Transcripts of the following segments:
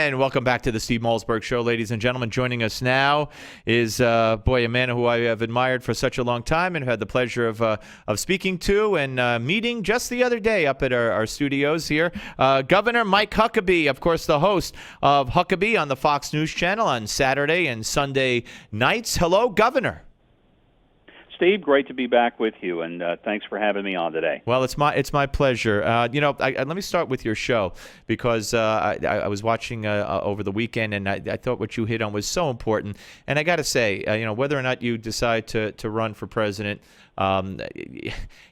And welcome back to the Steve Malzberg Show, ladies and gentlemen. Joining us now is, a man who I have admired for such a long time and had the pleasure of speaking to and meeting just the other day up at our studios here. Governor Mike Huckabee, of course, the host of Huckabee on the Fox News Channel on Saturday and Sunday nights. Hello, Governor. Steve, great to be back with you, and thanks for having me on today. Well, it's my pleasure. Let me start with your show because I was watching over the weekend, and I thought what you hit on was so important. And I got to say, whether or not you decide to run for president,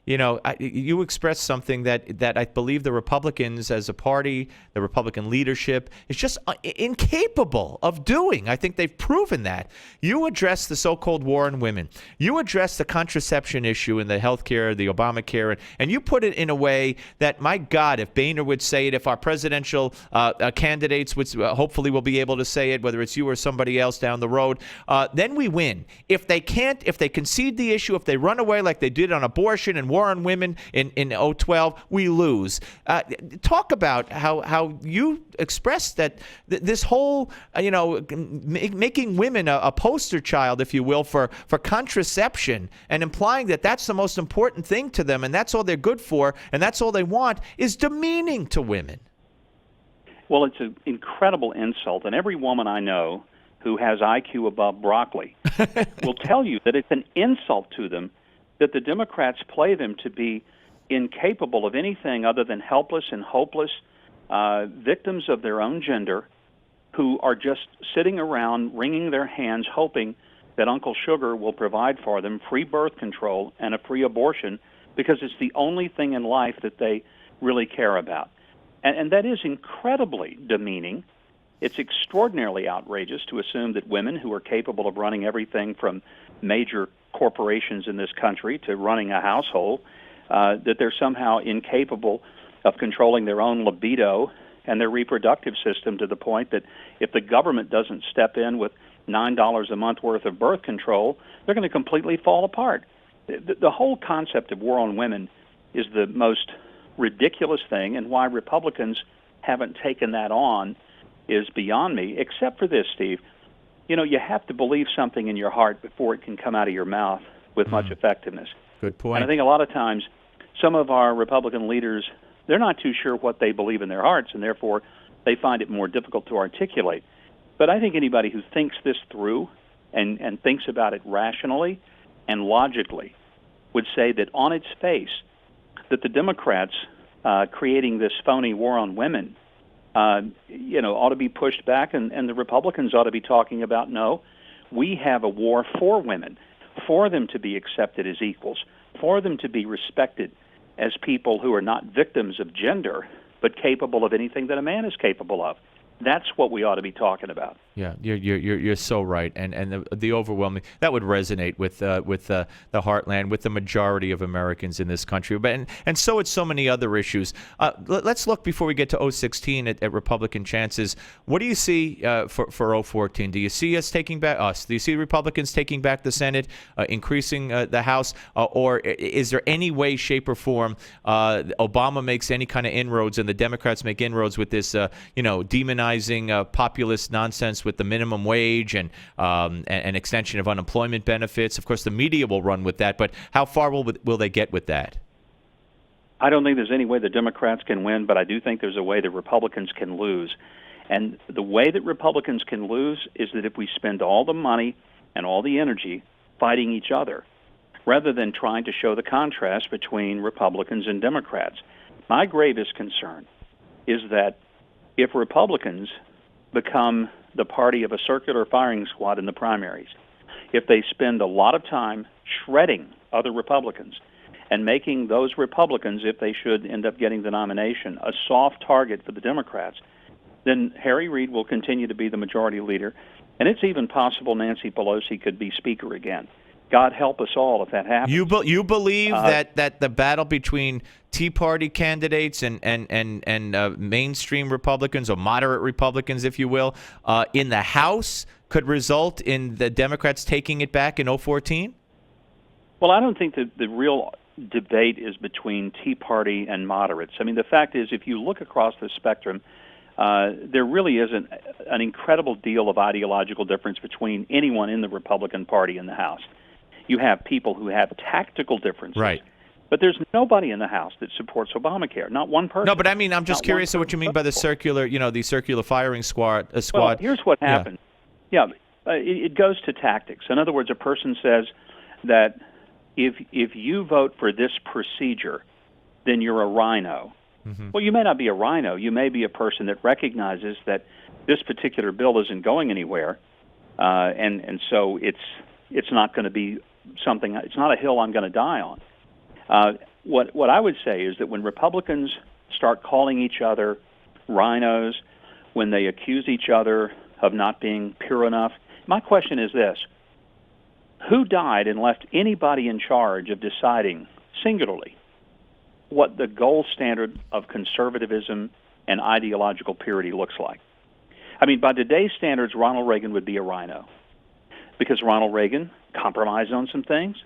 you expressed something that I believe the Republicans as a party, the Republican leadership, is just incapable of doing. I think they've proven that. You address the so-called war on women. You address the contraception issue in the health care, the Obamacare, and you put it in a way that, my God, if Boehner would say it, if our presidential candidates would, hopefully will be able to say it, whether it's you or somebody else down the road, then we win. If they can't, if they concede the issue, if they run away like they did on abortion and war on women in 2012, we lose. Talk about how you expressed that this whole, making women a poster child, if you will, for contraception and implying that that's the most important thing to them and that's all they're good for and that's all they want is demeaning to women. Well, it's an incredible insult, and every woman I know who has IQ above broccoli will tell you that it's an insult to them that the Democrats play them to be incapable of anything other than helpless and hopeless victims of their own gender who are just sitting around wringing their hands hoping that Uncle Sugar will provide for them free birth control and a free abortion because it's the only thing in life that they really care about. And that is incredibly demeaning. It's extraordinarily outrageous to assume that women who are capable of running everything from major corporations in this country to running a household, that they're somehow incapable of controlling their own libido and their reproductive system to the point that if the government doesn't step in with $9 a month worth of birth control, they're going to completely fall apart. The whole concept of war on women is the most ridiculous thing, and why Republicans haven't taken that on is beyond me, except for this, Steve. You have to believe something in your heart before it can come out of your mouth with much effectiveness. Good point. And I think a lot of times some of our Republican leaders, they're not too sure what they believe in their hearts, and therefore they find it more difficult to articulate. But I think anybody who thinks this through and thinks about it rationally and logically would say that on its face that the Democrats creating this phony war on women ought to be pushed back, and the Republicans ought to be talking about, no, we have a war for women, for them to be accepted as equals, for them to be respected as people who are not victims of gender, but capable of anything that a man is capable of. That's what we ought to be talking about. Yeah, you're so right, and the overwhelming that would resonate with the heartland, with the majority of Americans in this country, but and so it's so many other issues. Let's look before we get to 2016 at Republican chances. What do you see for 2014? Do you see us taking back us? Do you see Republicans taking back the Senate, increasing the House, or is there any way, shape, or form Obama makes any kind of inroads and the Democrats make inroads with this demonizing populist nonsense with the minimum wage and an extension of unemployment benefits? Of course, the media will run with that, but how far will they get with that? I don't think there's any way the Democrats can win, but I do think there's a way that Republicans can lose. And the way that Republicans can lose is that if we spend all the money and all the energy fighting each other, rather than trying to show the contrast between Republicans and Democrats. My gravest concern is that if Republicans become the party of a circular firing squad in the primaries, if they spend a lot of time shredding other Republicans and making those Republicans, if they should end up getting the nomination, a soft target for the Democrats, then Harry Reid will continue to be the majority leader, and it's even possible Nancy Pelosi could be Speaker again. God help us all if that happens. You believe that the battle between Tea Party candidates and mainstream Republicans, or moderate Republicans, if you will, in the House could result in the Democrats taking it back in 2014? Well, I don't think that the real debate is between Tea Party and moderates. I mean, the fact is, if you look across the spectrum, there really isn't an incredible deal of ideological difference between anyone in the Republican Party in the House. You have people who have tactical differences. Right. But there's nobody in the House that supports Obamacare. Not one person. No, but I mean, I'm just curious of what you mean by the circular, the circular firing squad. Well, here's what happened. Yeah, it goes to tactics. In other words, a person says that if you vote for this procedure, then you're a rhino. Mm-hmm. Well, you may not be a rhino. You may be a person that recognizes that this particular bill isn't going anywhere, and so it's not going to be something. It's not a hill I'm going to die on. What I would say is that when Republicans start calling each other rhinos, when they accuse each other of not being pure enough, my question is this: who died and left anybody in charge of deciding singularly what the gold standard of conservatism and ideological purity looks like? I mean, by today's standards, Ronald Reagan would be a rhino because Ronald Reagan compromised on some things.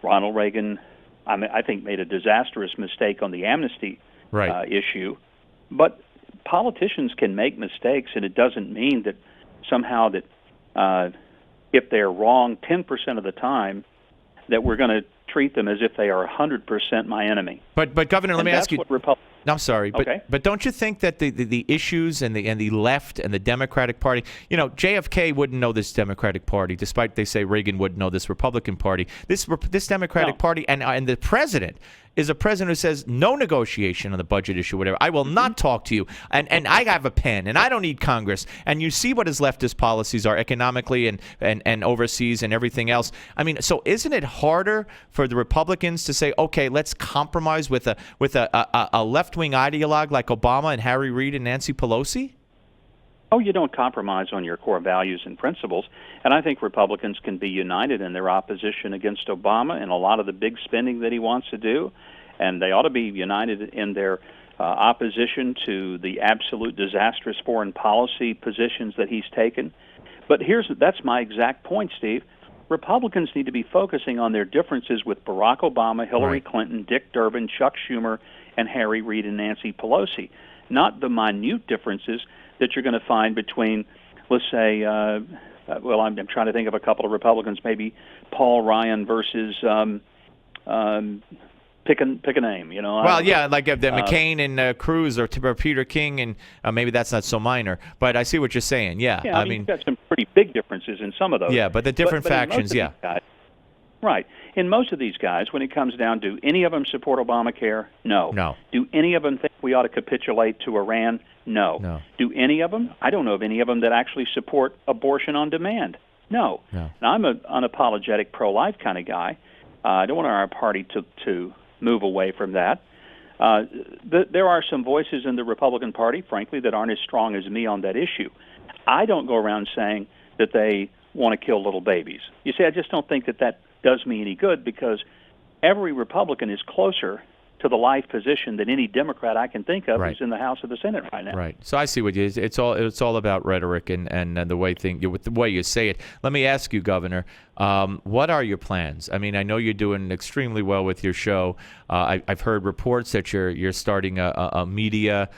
Ronald Reagan, I think, made a disastrous mistake on the amnesty issue. But politicians can make mistakes, and it doesn't mean that somehow that if they're wrong 10% of the time, that we're going to treat them as if they are 100% my enemy. But Governor, let me ask you. I'm sorry, okay. but don't you think that the issues and the left and the Democratic Party, JFK wouldn't know this Democratic Party, despite they say Reagan wouldn't know this Republican Party. This Democratic Party and the president is a president who says no negotiation on the budget issue, whatever. I will not talk to you, and I have a pen, and I don't need Congress. And you see what his leftist policies are economically and overseas and everything else. I mean, so isn't it harder for the Republicans to say, okay, let's compromise with a left-wing ideologue like Obama and Harry Reid and Nancy Pelosi? Oh, you don't compromise on your core values and principles. And I think Republicans can be united in their opposition against Obama and a lot of the big spending that he wants to do. And they ought to be united in their opposition to the absolute disastrous foreign policy positions that he's taken. But that's my exact point, Steve. Republicans need to be focusing on their differences with Barack Obama, Hillary Clinton, Dick Durbin, Chuck Schumer, and Harry Reid and Nancy Pelosi, not the minute differences that you're going to find between, let's say, I'm trying to think of a couple of Republicans, maybe Paul Ryan versus pick a name, Well, yeah, like the McCain and Cruz or Peter King, and maybe that's not so minor, but I see what you're saying. Yeah, I mean, you've got some pretty big differences in some of those. Yeah, but the different factions, yeah. Right. In most of these guys, when it comes down to any of them support Obamacare? No. No. Do any of them think we ought to capitulate to Iran? No. No. Do any of them? I don't know of any of them that actually support abortion on demand. No. No. Now, I'm an unapologetic pro-life kind of guy. I don't want our party to move away from that. There are some voices in the Republican Party, frankly, that aren't as strong as me on that issue. I don't go around saying that they want to kill little babies. You see, I just don't think that does me any good because every Republican is closer to the life position than any Democrat I can think of who's in the House or the Senate right now. Right. So I see what you. It's all about rhetoric and the way with the way you say it. Let me ask you, Governor, what are your plans? I mean, I know you're doing extremely well with your show. I've heard reports that you're starting a media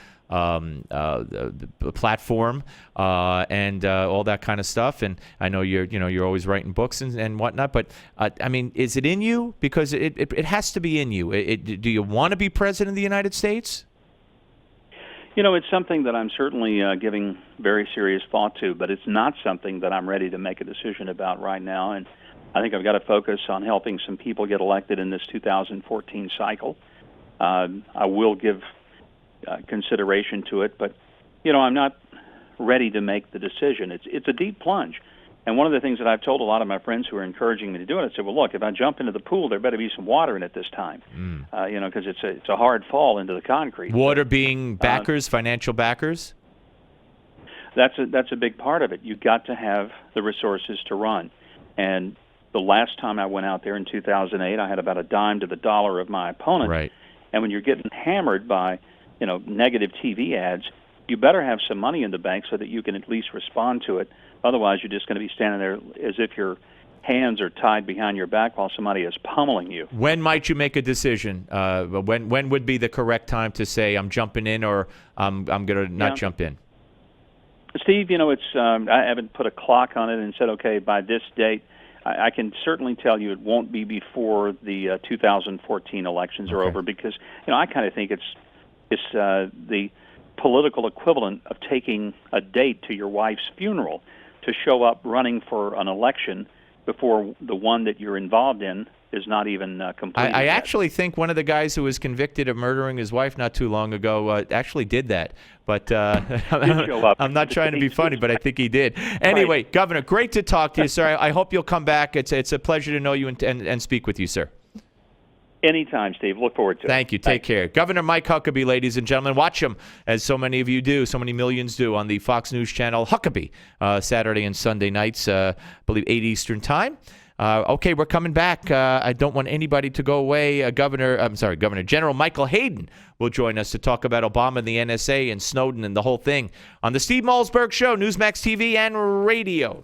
platform and all that kind of stuff, and I know you're always writing books and whatnot. But I mean, is it in you? Because it has to be in you. Do you want to be president of the United States? It's something that I'm certainly giving very serious thought to, but it's not something that I'm ready to make a decision about right now. And I think I've got to focus on helping some people get elected in this 2014 cycle. I will give consideration to it, but I'm not ready to make the decision. It's a deep plunge, and one of the things that I've told a lot of my friends who are encouraging me to do it, I said, well, look, if I jump into the pool, there better be some water in it this time, because it's a hard fall into the concrete. Water being backers, financial backers. That's a big part of it. You've got to have the resources to run, and the last time I went out there in 2008, I had about a dime to the dollar of my opponent. Right. And when you're getting hammered by negative TV ads, you better have some money in the bank so that you can at least respond to it. Otherwise, you're just going to be standing there as if your hands are tied behind your back while somebody is pummeling you. When might you make a decision? When would be the correct time to say I'm jumping in or I'm going to not jump in? Steve, it's I haven't put a clock on it and said, okay, by this date. I can certainly tell you it won't be before the 2014 elections are over, because I kind of think it's the political equivalent of taking a date to your wife's funeral to show up running for an election before the one that you're involved in is not even completed. I actually think one of the guys who was convicted of murdering his wife not too long ago actually did that. But I'm not trying to be funny, but I think he did. Anyway, right. Governor, great to talk to you, sir. I hope you'll come back. It's a pleasure to know you and speak with you, sir. Anytime, Steve. Look forward to it. Thank you. Take care. Governor Mike Huckabee, ladies and gentlemen. Watch him, as so many of you do, so many millions do, on the Fox News channel Huckabee, Saturday and Sunday nights, I believe 8 Eastern time. Okay, we're coming back. I don't want anybody to go away. Governor General Michael Hayden will join us to talk about Obama and the NSA and Snowden and the whole thing on the Steve Malzberg Show, Newsmax TV and radio.